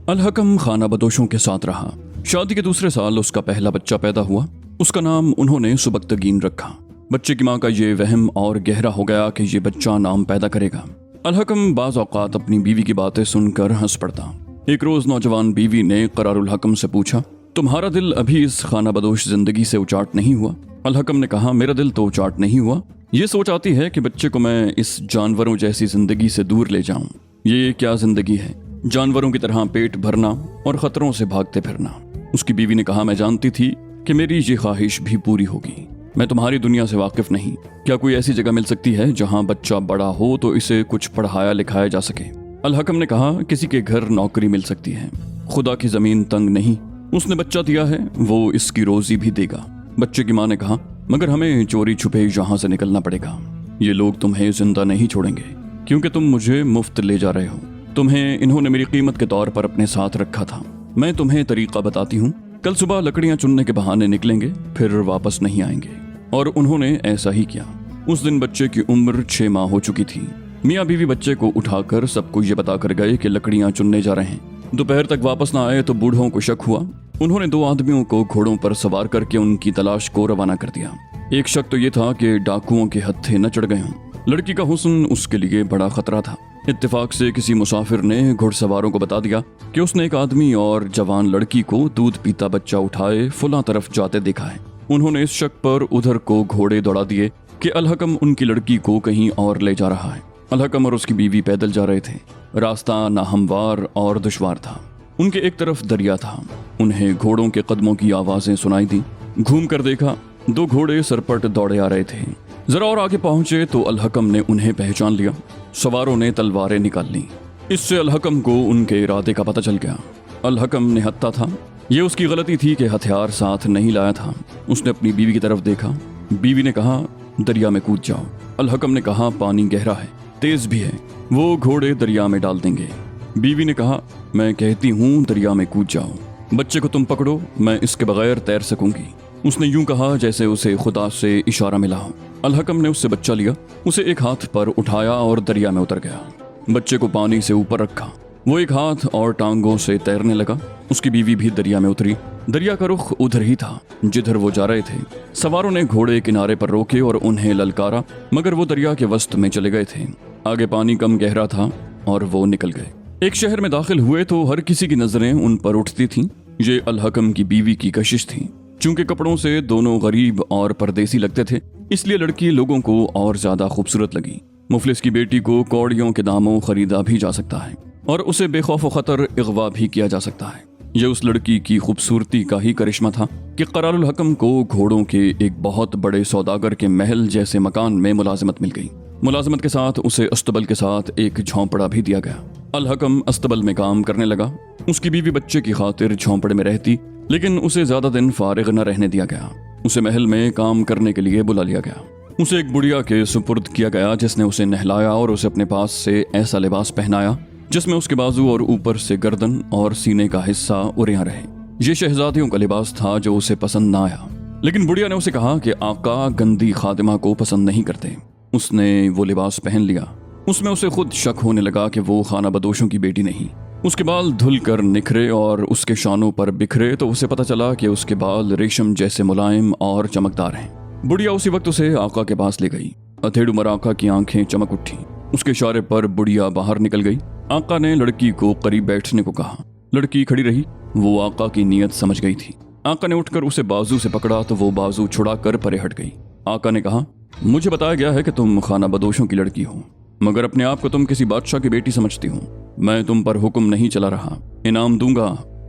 अलहकम खाना बदोशों के साथ रहा। शादी के दूसरे साल उसका पहला बच्चा पैदा हुआ। उसका नाम उन्होंने सुबक्तगीन रखा। बच्चे की माँ का ये वहम और गहरा हो गया कि ये बच्चा नाम पैदा करेगा। अलहकम बाज़ औक़ात अपनी बीवी की बातें सुनकर हंस पड़ता। एक रोज़ नौजवान बीवी ने करारुल हकम से पूछा, तुम्हारा दिल अभी इस खाना बदोश जिंदगी से उचाट नहीं हुआ? अलहकम ने कहा, मेरा दिल तो उचाट नहीं हुआ। ये सोच आती है कि बच्चे को मैं इस जानवरों जैसी जिंदगी से दूर ले जाऊं। ये क्या जिंदगी है, जानवरों की तरह पेट भरना और खतरों से भागते फिरना। उसकी बीवी ने कहा, मैं जानती थी कि मेरी ये ख्वाहिश भी पूरी होगी। मैं तुम्हारी दुनिया से वाकिफ नहीं। क्या कोई ऐसी जगह मिल सकती है जहां बच्चा बड़ा हो तो इसे कुछ पढ़ाया लिखाया जा सके? अलहकम ने कहा, किसी के घर नौकरी मिल सकती है। खुदा की जमीन तंग नहीं, उसने बच्चा दिया है, वो इसकी रोजी भी देगा। बच्चे की माँ ने कहा, मगर हमें चोरी छुपे यहाँ से निकलना पड़ेगा। ये लोग तुम्हें जिंदा नहीं छोड़ेंगे क्योंकि तुम मुझे मुफ्त ले जा रहे हो। तुम्हें इन्होंने मेरी कीमत के तौर पर अपने साथ रखा था। मैं तुम्हें तरीका बताती हूँ। कल सुबह लकड़ियां चुनने के बहाने निकलेंगे, फिर वापस नहीं आएंगे। और उन्होंने ऐसा ही किया। उस दिन बच्चे की उम्र 6 माह हो चुकी थी। मियाँ बीवी बच्चे को उठाकर सबको ये बताकर गए कि लकड़ियां चुनने जा रहे हैं। दोपहर तक वापस ना आए तो बूढ़ों को शक हुआ। उन्होंने 2 आदमियों को घोड़ों पर सवार करके उनकी तलाश को रवाना कर दिया। एक शक तो ये था कि डाकुओं के हत्थे न चढ़ गए हों। लड़की का हुस्न उसके लिए बड़ा खतरा था। इत्तेफाक से किसी मुसाफिर ने घुड़सवारों को बता दिया कि उसने एक आदमी और जवान लड़की को दूध पीता बच्चा उठाए फुला तरफ जाते देखा है। उन्होंने इस शक पर उधर को घोड़े दौड़ा दिए कि अलहकम उनकी लड़की को कहीं और ले जा रहा है। अलहकम और उसकी बीवी पैदल जा रहे थे। रास्ता नाहमवार और दुश्वार था। उनके एक तरफ दरिया था। उन्हें घोड़ों के कदमों की आवाजें सुनाई दी। घूम कर देखा, 2 घोड़े सरपट दौड़े आ रहे थे। जरा और आगे पहुंचे तो अलहकम ने उन्हें पहचान लिया। सवारों ने तलवारें निकाल ली। इससे अलहकम को उनके इरादे का पता चल गया। अलहकम निहत्था था। ये उसकी गलती थी कि हथियार साथ नहीं लाया था। उसने अपनी बीवी की तरफ देखा। बीवी ने कहा, दरिया में कूद जाओ। अलहकम ने कहा, पानी गहरा है, तेज भी है, वो घोड़े दरिया में डाल देंगे। बीवी ने कहा, मैं कहती हूँ दरिया में कूद जाओ। बच्चे को तुम पकड़ो, मैं इसके बगैर तैर सकूंगी। उसने यूं कहा जैसे उसे खुदा से इशारा मिला हो। अलहकम ने उससे बच्चा लिया, उसे एक हाथ पर उठाया और दरिया में उतर गया। बच्चे को पानी से ऊपर रखा। वो एक हाथ और टांगों से तैरने लगा। उसकी बीवी भी दरिया में उतरी। दरिया का रुख उधर ही था जिधर वो जा रहे थे। सवारों ने घोड़े किनारे पर रोके और उन्हें ललकारा, मगर वो दरिया के वस्त में चले गए थे। आगे पानी कम गहरा था और वो निकल गए। एक शहर में दाखिल हुए तो हर किसी की नजरें उन पर उठती थीं। ये अलहकम की बीवी की कशिश थी। चूंकि कपड़ों से दोनों गरीब और परदेसी लगते थे, इसलिए लड़की लोगों को और ज्यादा खूबसूरत लगी। मुफलिस की बेटी को कौड़ियों के दामों खरीदा भी जा सकता है और उसे बेखौफ खतर इगवा भी किया जा सकता है। यह उस लड़की की खूबसूरती का ही करिश्मा था कि करारुल हकम को घोड़ों के एक बहुत बड़े सौदागर के महल जैसे मकान में मुलाजिमत मिल गई। मुलाजिमत के साथ उसे अस्तबल के साथ एक झोंपड़ा भी दिया गया। अलहकम अस्तबल में काम करने लगा। उसकी बीवी बच्चे की खातिर झोंपड़े में रहती, लेकिन उसे ज्यादा दिन फारिग न रहने दिया गया। उसे महल में काम करने के लिए बुला लिया गया। उसे एक बुढ़िया के सुपुर्द किया गया जिसने उसे नहलाया और उसे अपने पास से ऐसा लिबास पहनाया जिसमें उसके बाजू और ऊपर से गर्दन और सीने का हिस्सा उरिया रहे। ये शहजादियों का लिबास था जो उसे पसंद ना आया, लेकिन बुढ़िया ने उसे कहा कि आका गंदी खादिमा को पसंद नहीं करते। उसने वो लिबास पहन लिया। उसमें उसे खुद शक होने लगा कि वो खाना बदोशों की बेटी नहीं। उसके बाल धुल कर निखरे और उसके शानों पर बिखरे तो उसे पता चला कि उसके बाल रेशम जैसे मुलायम और चमकदार हैं। बुढ़िया उसी वक्त उसे आका के पास ले गई। अधेड़ उम्र आका की आंखें चमक उठी। उसके इशारे पर बुढ़िया बाहर निकल गई। आका ने लड़की को करीब बैठने को कहा। लड़की खड़ी रही। वो आका की नीयत समझ गई थी। आका ने उठकर उसे बाजू से पकड़ा तो वो बाजू छुड़ाकर परे हट गई। आका ने कहा, मुझे बताया गया है कि तुम खाना बदोशों की लड़की हो, मगर अपने आप को तुम किसी बादशाह की बेटी समझती हो। मैं तुम पर हुक्म नहीं चला रहा। इनाम दूंगा,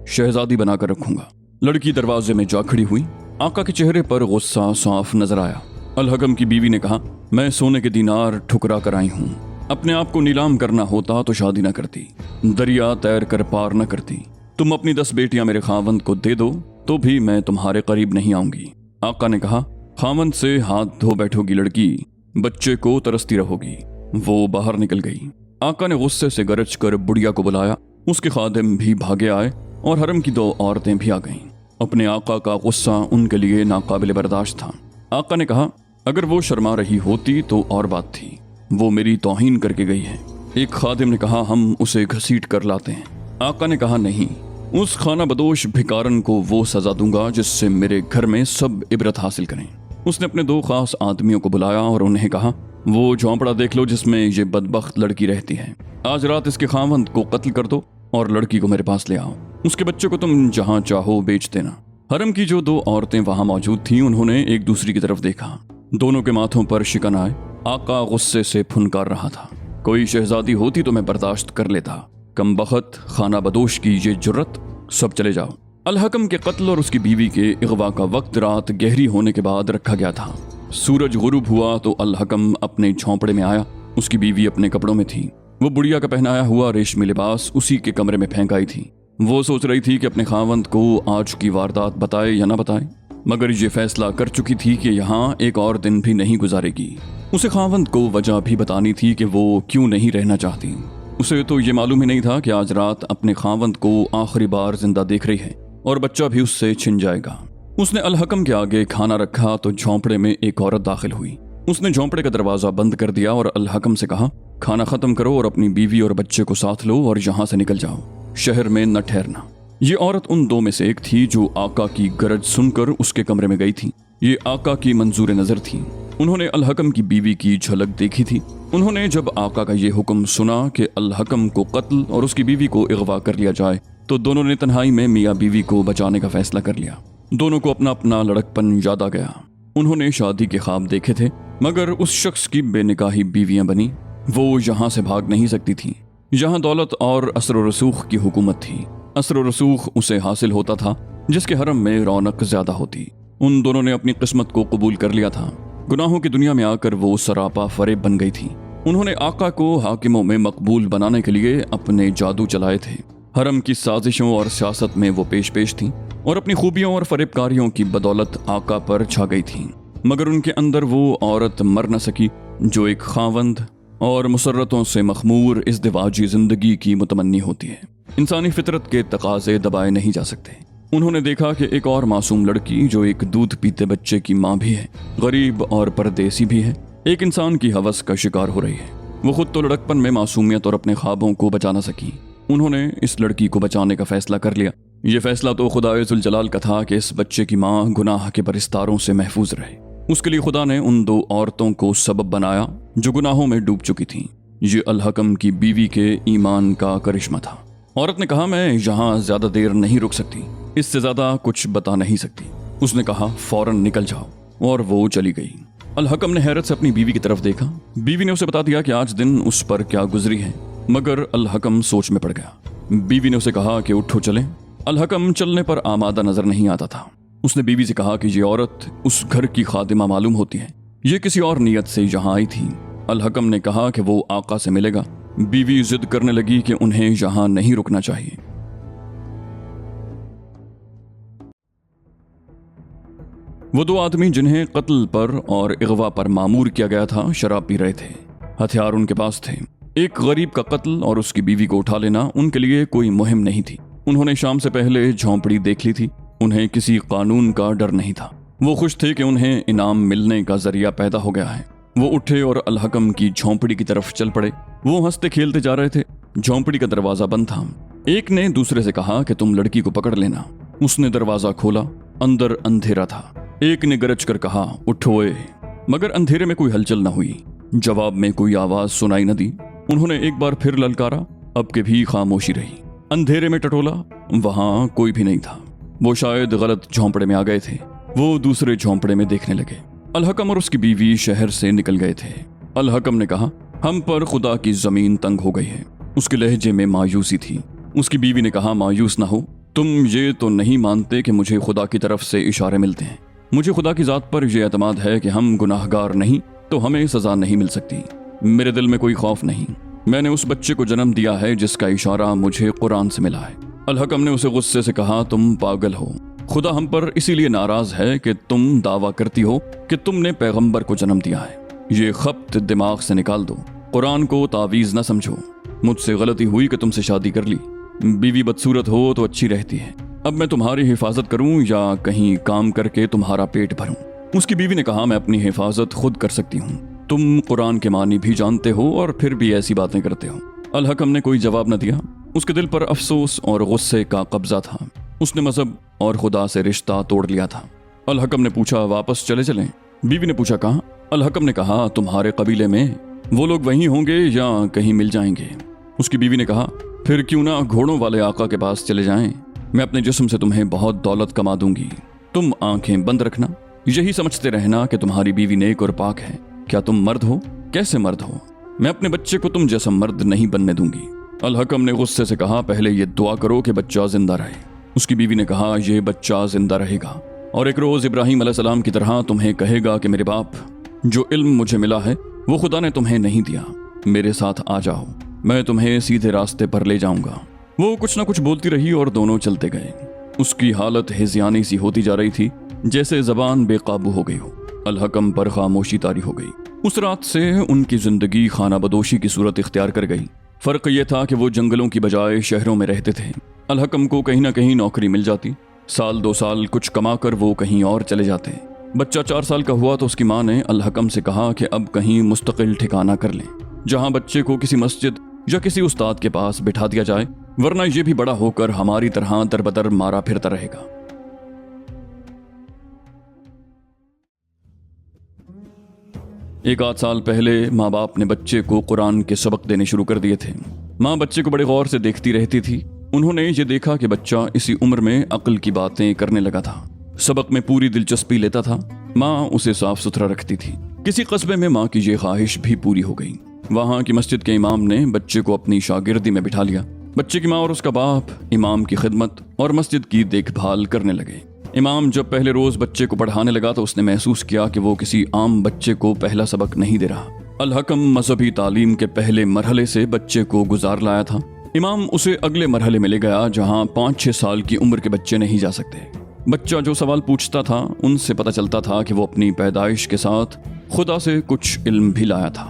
शहजादी बनाकर रखूंगा। लड़की दरवाजे में जा खड़ी हुई। आका के चेहरे पर गुस्सा साफ नजर आया। अलहकम की बीवी ने कहा, मैं सोने के दीनार ठुकरा कर आई हूँ। अपने आप को नीलाम करना होता तो शादी न करती, दरिया तैर कर पार न करती। तुम अपनी 10 बेटियां मेरे खावंद को दे दो तो भी मैं तुम्हारे करीब नहीं आऊंगी। आका ने कहा, खावंद से हाथ धो बैठोगी लड़की, बच्चे को तरसती रहोगी। वो बाहर निकल गई। आका ने गुस्से से गरज कर बुढ़िया को बुलाया। उसके खादिम भी भागे आए और हरम की 2 औरतें भी आ गईं। अपने आका का गुस्सा उनके लिए नाकाबिल बर्दाश्त था। आका ने कहा, अगर वो शर्मा रही होती तो और बात थी, वो मेरी तौहीन करके गई है। एक खादिम ने कहा, हम उसे घसीट कर लाते हैं। आका ने कहा, नहीं, उस खाना बदोश भिकारन को वो सजा दूंगा जिससे मेरे घर में सब इबरत हासिल करें। उसने अपने 2 खास आदमियों को बुलाया और उन्हें कहा, वो झोंपड़ा देख लो जिसमें ये बदबख्त लड़की रहती है। आज रात इसके खावंद को कत्ल कर दो और लड़की को मेरे पास ले आओ। उसके बच्चे को तुम जहां चाहो बेच देना। हरम की जो 2 औरतें वहां मौजूद थीं, उन्होंने एक दूसरी की तरफ देखा। दोनों के माथों पर शिकन आए। आका गुस्से से फुनकार रहा था। कोई शहजादी होती तो मैं बर्दाश्त कर लेता, कमबख्त खाना बदोश की ये जुर्रत। सब चले जाओ। अल-हकम के कत्ल और उसकी बीवी के इगवा का वक्त रात गहरी होने के बाद रखा गया था। सूरज गुरूब हुआ तो अल-हकम अपने झोंपड़े में आया। उसकी बीवी अपने कपड़ों में थी। वो बुढ़िया का पहनाया हुआ रेशमी लिबास उसी के कमरे में फेंक आई थी। वो सोच रही थी कि अपने खावंद को आज की वारदात बताए या ना बताए, मगर ये फैसला कर चुकी थी कि यहाँ एक और दिन भी नहीं गुजारेगी। उसे खावंद को वजह भी बतानी थी कि वो क्यों नहीं रहना चाहती। उसे तो ये मालूम ही नहीं था कि आज रात अपने खावंद को आखिरी बार जिंदा देख रही है और बच्चा भी उससे छिन जाएगा। उसने अल-हकम के आगे खाना रखा तो झोंपड़े में एक औरत दाखिल हुई। उसने झोंपड़े का दरवाजा बंद कर दिया और अल-हकम से कहा, खाना खत्म करो और अपनी बीवी और बच्चे को साथ लो और यहाँ से निकल जाओ। शहर में न ठहरना। ये औरत उन 2 में से एक थी जो आका की गरज सुनकर उसके कमरे में गई थी। ये आका की मंजूर नजर थी। उन्होंने अल-हकम की बीवी की झलक देखी थी। उन्होंने जब आका का ये हुक्म सुना कि अल-हकम को कत्ल और उसकी बीवी को अगवा कर लिया जाए तो दोनों ने तन्हाई में मियाँ बीवी को बचाने का फैसला कर लिया। दोनों को अपना अपना लड़कपन याद आ गया। उन्होंने शादी के ख्वाब देखे थे, मगर उस शख्स की बेनिकाही बीवियां बनी। वो यहाँ से भाग नहीं सकती थी। यहाँ दौलत और असर व रसूख की हुकूमत थी। असर व रसूख उसे हासिल होता था जिसके हरम में रौनक ज्यादा होती। उन दोनों ने अपनी किस्मत को कबूल कर लिया था। गुनाहों की दुनिया में आकर वो सरापा फरेब बन गई थी। उन्होंने आका को हाकिमों में मकबूल बनाने के लिए अपने जादू चलाए थे। हरम की साजिशों और सियासत में वो पेश थी और अपनी खूबियों और फरेबकारियों की बदौलत आका पर छा गई थी। मगर उनके अंदर वो औरत मर न सकी जो एक खावंद और मुसर्रतों से मखमूर इज़्दिवाजी जिंदगी की मुतमन्नी होती है। इंसानी फितरत के तकाजे दबाए नहीं जा सकते। उन्होंने देखा कि एक और मासूम लड़की जो एक दूध पीते बच्चे की माँ भी है, गरीब और परदेसी भी है, एक इंसान की हवस का शिकार हो रही है। वो खुद तो लड़कपन में मासूमियत और अपने ख्वाबों को बचा न सकी। उन्होंने इस लड़की को बचाने का फैसला कर लिया। ये फैसला तो खुदाए जुल जलाल का था कि इस बच्चे की माँ गुनाह के परिस्तारों से महफूज रहे। उसके लिए खुदा ने उन 2 औरतों को सबब बनाया जो गुनाहों में डूब चुकी थीं। ये अल-हकम की बीवी के ईमान का करिश्मा था। औरत ने कहा, मैं यहाँ ज्यादा देर नहीं रुक सकती, इससे ज्यादा कुछ बता नहीं सकती। उसने कहा, फौरन निकल जाओ, और वो चली गई। अल-हकम ने हैरत से अपनी बीवी की तरफ देखा। बीवी ने उसे बता दिया कि आज दिन उस पर क्या गुजरी है, मगर अल-हकम सोच में पड़ गया। बीवी ने उसे कहा कि उठो चलें। अल-हकम चलने पर आमादा नजर नहीं आता था। उसने बीवी से कहा कि ये औरत उस घर की खादिमा मालूम होती है, ये किसी और नियत से यहाँ आई थी। अल-हकम ने कहा कि वो आका से मिलेगा। बीवी जिद करने लगी कि उन्हें यहाँ नहीं रुकना चाहिए। वो 2 आदमी जिन्हें कत्ल पर और इगवा पर मामूर किया गया था शराब पी रहे थे। हथियार उनके पास थे। एक गरीब का कत्ल और उसकी बीवी को उठा लेना उनके लिए कोई मुहिम नहीं थी। उन्होंने शाम से पहले झोंपड़ी देख ली थी। उन्हें किसी कानून का डर नहीं था। वो खुश थे कि उन्हें इनाम मिलने का जरिया पैदा हो गया है। वो उठे और अल-हकम की झोंपड़ी की तरफ चल पड़े। वो हंसते खेलते जा रहे थे। झोंपड़ी का दरवाजा बंद था। एक ने दूसरे से कहा कि तुम लड़की को पकड़ लेना। उसने दरवाजा खोला। अंदर अंधेरा था। एक ने गरज कर कहा, उठो ए, मगर अंधेरे में कोई हलचल न हुई। जवाब में कोई आवाज सुनाई न दी। उन्होंने एक बार फिर ललकारा। अब के भी खामोशी रही। अंधेरे में टटोला, वहां कोई भी नहीं था। वो शायद गलत झोंपड़े में आ गए थे। वो दूसरे झोंपड़े में देखने लगे। अल-हकम और उसकी बीवी शहर से निकल गए थे। अल-हकम ने कहा, हम पर खुदा की जमीन तंग हो गई है। उसके लहजे में मायूसी थी। उसकी बीवी ने कहा, मायूस ना हो, तुम ये तो नहीं मानते कि मुझे खुदा की तरफ से इशारे मिलते हैं। मुझे खुदा की जात पर यह एतमाद है कि हम गुनाहगार नहीं तो हमें सजा नहीं मिल सकती। मेरे दिल में कोई खौफ नहीं। मैंने उस बच्चे को जन्म दिया है जिसका इशारा मुझे कुरान से मिला है। अल-हकम ने उसे गुस्से से कहा, तुम पागल हो। खुदा हम पर इसीलिए नाराज है कि तुम दावा करती हो कि तुमने पैगंबर को जन्म दिया है। ये खप्त दिमाग से निकाल दो। कुरान को तावीज न समझो। मुझसे गलती हुई कि तुमसे शादी कर ली। बीवी बदसूरत हो तो अच्छी रहती है। अब मैं तुम्हारी हिफाजत करूं या कहीं काम करके तुम्हारा पेट भरूं? उसकी बीवी ने कहा, मैं अपनी हिफाजत खुद कर सकती हूँ। तुम कुरान के मानी भी जानते हो और फिर भी ऐसी बातें करते हो। अल-हकम ने कोई जवाब न दिया। اس کے دل پر افسوس اور غصے کا قبضہ تھا۔ اس نے مذہب اور خدا سے رشتہ توڑ لیا تھا۔ الحکم نے پوچھا واپس چلے چلیں؟ بیوی نے پوچھا کہاں؟ الحکم نے کہا تمہارے قبیلے میں، وہ لوگ وہیں ہوں گے یا کہیں مل جائیں گے۔ اس کی بیوی نے کہا پھر کیوں نہ گھوڑوں والے آقا کے پاس چلے جائیں، میں اپنے جسم سے تمہیں بہت دولت کما دوں گی، تم آنکھیں بند رکھنا، یہی سمجھتے رہنا کہ تمہاری بیوی نیک اور پاک ہے۔ کیا تم مرد ہو؟ کیسے مرد ہو؟ میں اپنے بچے کو تم جیسا مرد نہیں بننے دوں گی۔ الحکم نے غصے سے کہا پہلے یہ دعا کرو کہ بچہ زندہ رہے۔ اس کی بیوی نے کہا یہ بچہ زندہ رہے گا اور ایک روز ابراہیم علیہ السلام کی طرح تمہیں کہے گا کہ میرے باپ، جو علم مجھے ملا ہے وہ خدا نے تمہیں نہیں دیا، میرے ساتھ آ جاؤ، میں تمہیں سیدھے راستے پر لے جاؤں گا۔ وہ کچھ نہ کچھ بولتی رہی اور دونوں چلتے گئے۔ اس کی حالت ہذیانی سی ہوتی جا رہی تھی، جیسے زبان بے قابو ہو گئی ہو۔ الحکم پر خاموشی طاری ہو گئی۔ اس رات سے ان کی زندگی خانہ بدوشی کی صورت اختیار کر گئی۔ فرق یہ تھا کہ وہ جنگلوں کی بجائے شہروں میں رہتے تھے۔ الحکم کو کہیں نہ کہیں نوکری مل جاتی، سال 2 سال کچھ کما کر وہ کہیں اور چلے جاتے۔ بچہ 4 سال کا ہوا تو اس کی ماں نے الحکم سے کہا کہ اب کہیں مستقل ٹھکانہ کر لیں، جہاں بچے کو کسی مسجد یا کسی استاد کے پاس بٹھا دیا جائے، ورنہ یہ بھی بڑا ہو کر ہماری طرح در بدر مارا پھرتا رہے گا۔ ایک آدھ سال پہلے ماں باپ نے بچے کو قرآن کے سبق دینے شروع کر دیے تھے۔ ماں بچے کو بڑے غور سے دیکھتی رہتی تھی۔ انہوں نے یہ دیکھا کہ بچہ اسی عمر میں عقل کی باتیں کرنے لگا تھا، سبق میں پوری دلچسپی لیتا تھا۔ ماں اسے صاف ستھرا رکھتی تھی۔ کسی قصبے میں ماں کی یہ خواہش بھی پوری ہو گئی۔ وہاں کی مسجد کے امام نے بچے کو اپنی شاگردی میں بٹھا لیا۔ بچے کی ماں اور اس کا باپ امام کی خدمت اور مسجد کی دیکھ بھال کرنے لگے۔ امام جب پہلے روز بچے کو پڑھانے لگا تو اس نے محسوس کیا کہ وہ کسی عام بچے کو پہلا سبق نہیں دے رہا۔ الحکم مذہبی تعلیم کے پہلے مرحلے سے بچے کو گزار لایا تھا۔ امام اسے اگلے مرحلے میں لے گیا جہاں 5-6 سال کی عمر کے بچے نہیں جا سکتے۔ بچہ جو سوال پوچھتا تھا ان سے پتہ چلتا تھا کہ وہ اپنی پیدائش کے ساتھ خدا سے کچھ علم بھی لایا تھا۔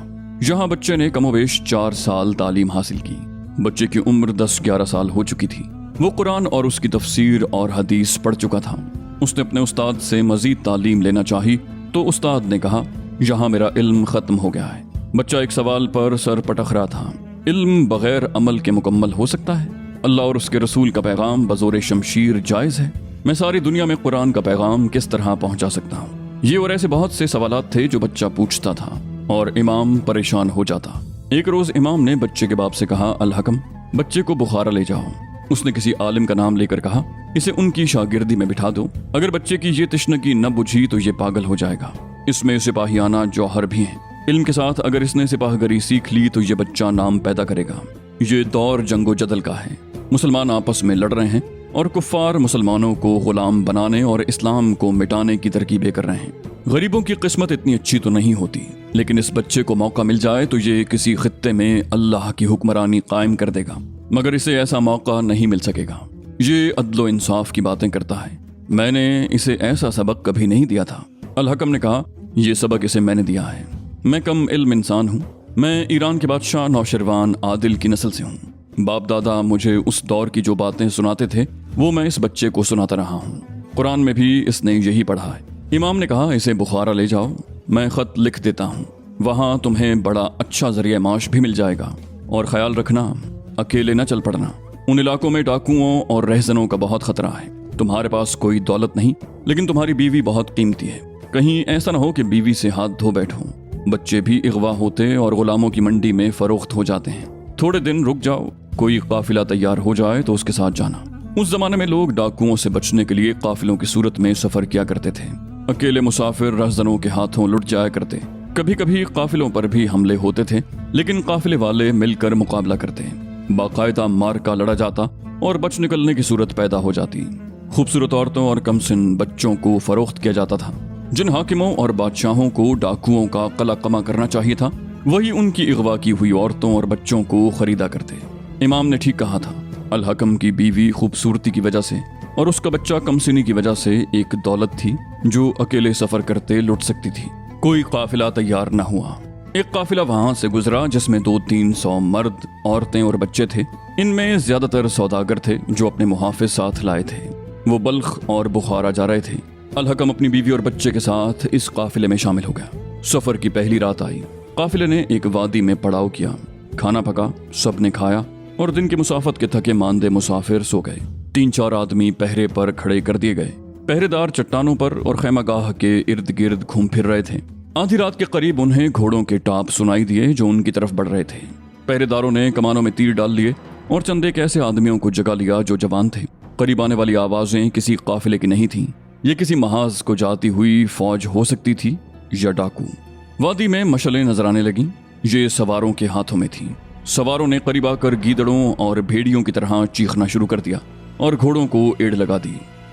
یہاں بچے نے کم و بیش 4 سال تعلیم حاصل کی۔ بچے کی عمر 10-11 سال ہو چکی تھی۔ وہ قرآن اور اس کی تفسیر اور حدیث پڑھ چکا تھا۔ اس نے اپنے استاد سے مزید تعلیم لینا چاہی تو استاد نے کہا یہاں میرا علم ختم ہو گیا ہے۔ بچہ ایک سوال پر سر پٹخ رہا تھا، علم بغیر عمل کے مکمل ہو سکتا ہے؟ اللہ اور اس کے رسول کا پیغام بزور شمشیر جائز ہے؟ میں ساری دنیا میں قرآن کا پیغام کس طرح پہنچا سکتا ہوں؟ یہ اور ایسے بہت سے سوالات تھے جو بچہ پوچھتا تھا اور امام پریشان ہو جاتا۔ ایک روز امام نے بچے کے باپ سے کہا الحکم بچے کو بخارا لے جاؤ۔ اس نے کسی عالم کا نام لے کر کہا اسے ان کی شاگردی میں بٹھا دو، اگر بچے کی یہ تشنگی نہ بجھی تو یہ پاگل ہو جائے گا۔ اس میں سپاہیانہ جوہر بھی ہیں، علم کے ساتھ اگر اس نے سپاہ گری سیکھ لی تو یہ بچہ نام پیدا کرے گا۔ یہ دور جنگ و جدل کا ہے، مسلمان آپس میں لڑ رہے ہیں اور کفار مسلمانوں کو غلام بنانے اور اسلام کو مٹانے کی ترکیبیں کر رہے ہیں۔ غریبوں کی قسمت اتنی اچھی تو نہیں ہوتی، لیکن اس بچے کو موقع مل جائے تو یہ کسی خطے میں اللہ کی حکمرانی قائم کر دے گا، مگر اسے ایسا موقع نہیں مل سکے گا۔ یہ عدل و انصاف کی باتیں کرتا ہے، میں نے اسے ایسا سبق کبھی نہیں دیا تھا۔ الحکم نے کہا یہ سبق اسے میں نے دیا ہے، میں کم علم انسان ہوں، میں ایران کے بادشاہ نوشروان عادل کی نسل سے ہوں۔ باپ دادا مجھے اس دور کی جو باتیں سناتے تھے وہ میں اس بچے کو سناتا رہا ہوں، قرآن میں بھی اس نے یہی پڑھا ہے۔ امام نے کہا اسے بخارا لے جاؤ، میں خط لکھ دیتا ہوں، وہاں تمہیں بڑا اچھا ذریعہ معاش بھی مل جائے گا، اور خیال رکھنا اکیلے نہ چل پڑنا، ان علاقوں میں ڈاکوؤں اور رہزنوں کا بہت خطرہ ہے۔ تمہارے پاس کوئی دولت نہیں لیکن تمہاری بیوی بہت قیمتی ہے، کہیں ایسا نہ ہو کہ بیوی سے ہاتھ دھو بیٹھو۔ بچے بھی اغوا ہوتے اور غلاموں کی منڈی میں فروخت ہو جاتے ہیں، تھوڑے دن رک جاؤ، کوئی قافلہ تیار ہو جائے تو اس کے ساتھ جانا۔ اس زمانے میں لوگ ڈاکوؤں سے بچنے کے لیے قافلوں کی صورت میں سفر کیا کرتے تھے۔ اکیلے مسافر رہزنوں کے ہاتھوں لٹ جایا کرتے، کبھی کبھی قافلوں پر بھی حملے ہوتے تھے، لیکن قافلے والے مل کر مقابلہ کرتے، باقاعدہ مار کا لڑا جاتا اور بچ نکلنے کی صورت پیدا ہو جاتی۔ خوبصورت عورتوں اور کم سن بچوں کو فروخت کیا جاتا تھا۔ جن حاکموں اور بادشاہوں کو ڈاکوؤں کا قلع قمع کرنا چاہیے تھا وہی ان کی اغوا کی ہوئی عورتوں اور بچوں کو خریدا کرتے۔ امام نے ٹھیک کہا تھا، الحکم کی بیوی خوبصورتی کی وجہ سے اور اس کا بچہ کم سنی کی وجہ سے ایک دولت تھی جو اکیلے سفر کرتے لٹ سکتی تھی۔ کوئی قافلہ تیار نہ ہوا۔ ایک قافلہ وہاں سے گزرا جس میں 200-300 مرد، عورتیں اور بچے تھے۔ ان میں زیادہ تر سوداگر تھے جو اپنے محافظ ساتھ لائے تھے۔ وہ بلخ اور بخارا جا رہے تھے۔ الحکم اپنی بیوی اور بچے کے ساتھ اس قافلے میں شامل ہو گیا۔ سفر کی پہلی رات آئی، قافلے نے ایک وادی میں پڑاؤ کیا، کھانا پکا، سب نے کھایا और दिन की मुसाफत के थके मांदे मुसाफिर सो गए। 3-4 आदमी पहरे पर खड़े कर दिए गए। पहरेदार चट्टानों पर और खैमागाह के इर्द गिर्द घूम फिर रहे थे। आधी रात के करीब उन्हें घोड़ों के टाप सुनाई दिए जो उनकी तरफ बढ़ रहे थे। पहरेदारों ने कमानों में तीर डाल लिए और चंद एक ऐसे आदमियों को जगा लिया जो जवान थे। करीब आने वाली आवाजें किसी काफिले की नहीं थीं। ये किसी महाज को जाती हुई फौज हो सकती थी या डाकू। वादी में मशलें नजर आने लगीं। ये सवारों के हाथों में थीं। सवारों ने करीब आकर गीदड़ों और भेड़ियों की तरह चीखना शुरू कर दिया और घोड़ों को एड़ लगा दी।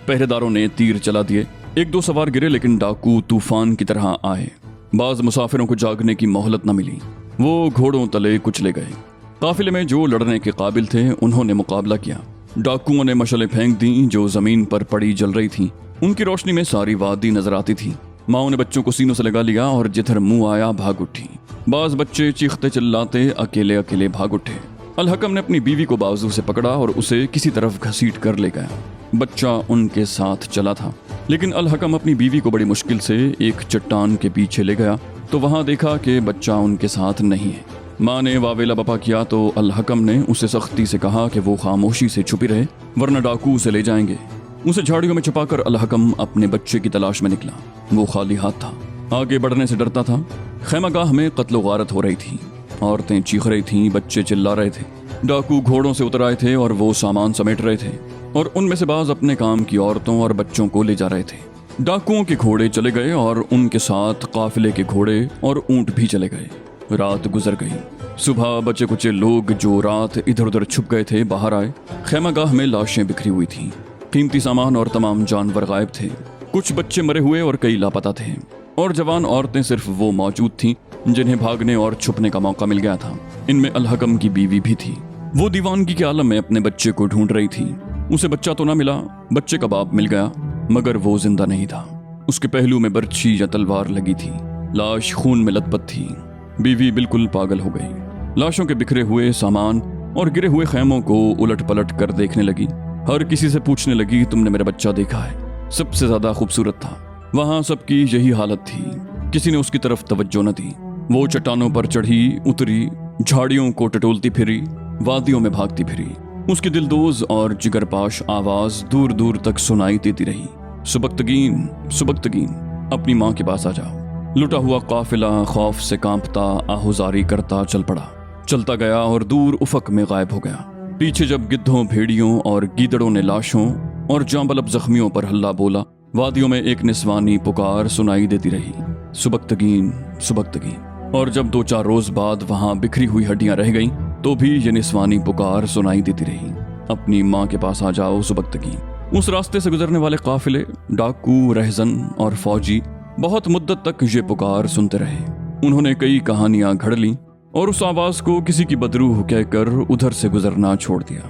पहरेदारों ने तीर चला दिए। 1-2 सवार गिरे, लेकिन डाकू तूफान की तरह आए। बाज मुसाफिरों को जागने की मोहलत न मिली। वो घोड़ों तले कुचले गए। काफिले में जो लड़ने के काबिल थे उन्होंने मुकाबला किया। डाकुओं ने मशलें फेंक दी जो जमीन पर पड़ी जल रही थी। उनकी रोशनी में सारी वादी नजर आती थी। माओ ने बच्चों को सीनों से लगा लिया और जिधर मुंह आया भाग उठी। बाज बच्चे चीखते चिल्लाते अकेले अकेले भाग उठे। अल हकम ने अपनी बीवी को बाजू से पकड़ा और उसे किसी तरफ घसीट कर ले गया। बच्चा उनके साथ चला था, लेकिन अल हकम अपनी बीवी को बड़ी मुश्किल से एक चट्टान के पीछे ले गया तो वहां देखा कि बच्चा उनके साथ नहीं है। माँ ने वावेला बपा किया तो अल हकम ने उसे सख्ती से कहा कि वो खामोशी से छुपी रहे वरना डाकू उसे ले जाएंगे। उसे झाड़ियों में छुपाकर अल हकम अपने बच्चे की तलाश में निकला। वो खाली हाथ था, आगे बढ़ने से डरता था। खैमागाह में कत्लो गारत हो रही थी। औरतें चीख रही थीं, बच्चे चिल्ला रहे थे। डाकू घोड़ों से उतर आए थे और वो सामान समेट रहे थे और उनमें से बाज अपने काम की औरतों और बच्चों को ले जा रहे थे। डाकुओं के घोड़े चले गए और उनके साथ काफिले के घोड़े और ऊंट भी चले गए। रात गुजर गई। सुबह बचे कुचे लोग जो रात इधर उधर छुप गए थे बाहर आए। खैमागाह में लाशें बिखरी हुई थीं। कीमती सामान और तमाम जानवर गायब थे। कुछ बच्चे मरे हुए और कई लापता थे और जवान औरतें सिर्फ वो मौजूद थीं जिन्हें भागने और छुपने का मौका मिल गया था। इनमें अल हकम की बीवी भी थी। वो दीवानगी के आलम में अपने बच्चे को ढूंढ रही थी। उसे बच्चा तो ना मिला, बच्चे का बाप मिल गया, मगर वो जिंदा नहीं था। उसके पहलू में बर्छी या तलवार लगी थी। लाश खून में लथपथ थी। बीवी बिल्कुल पागल हो गई। लाशों के बिखरे हुए सामान और गिरे हुए खैमों को उलट पलट कर देखने लगी। हर किसी से पूछने लगी, तुमने मेरा बच्चा देखा है? सबसे ज्यादा खूबसूरत था। वहां सबकी यही हालत थी। किसी ने उसकी तरफ तवज्जो न दी। वो चट्टानों पर चढ़ी उतरी, झाड़ियों को टटोलती फिरी, वादियों में भागती फिरी। उसकी दिलदोज और जिगरपाश आवाज दूर दूर तक सुनाई देती रही, सुबक्तगीन सुबक्तगीन, अपनी माँ के पास आ जाओ। लुटा हुआ काफिला खौफ से कांपता आहुजारी करता चल पड़ा। चलता गया और दूर उफक में गायब हो गया। पीछे जब गिद्धों, भेड़ियों और गीदड़ों ने लाशों और जांबलब जख्मियों पर हल्ला बोला, वादियों में एक निस्वानी पुकार सुनाई देती रही, सुबक्तगीन सुबक्तगीन। और जब 2-4 रोज बाद वहां बिखरी हुई हड्डियां रह गईं, तो भी ये निस्वानी पुकार सुनाई देती रही, अपनी माँ के पास आ जाओ सुबक्तगीन। उस रास्ते से गुजरने वाले काफिले, डाकू, रहजन और फौजी बहुत मुद्दत तक ये पुकार सुनते रहे। उन्होंने कई कहानियां घड़ लीं और उस आवाज को किसी की बदरूह कहकर उधर से गुजरना छोड़ दिया।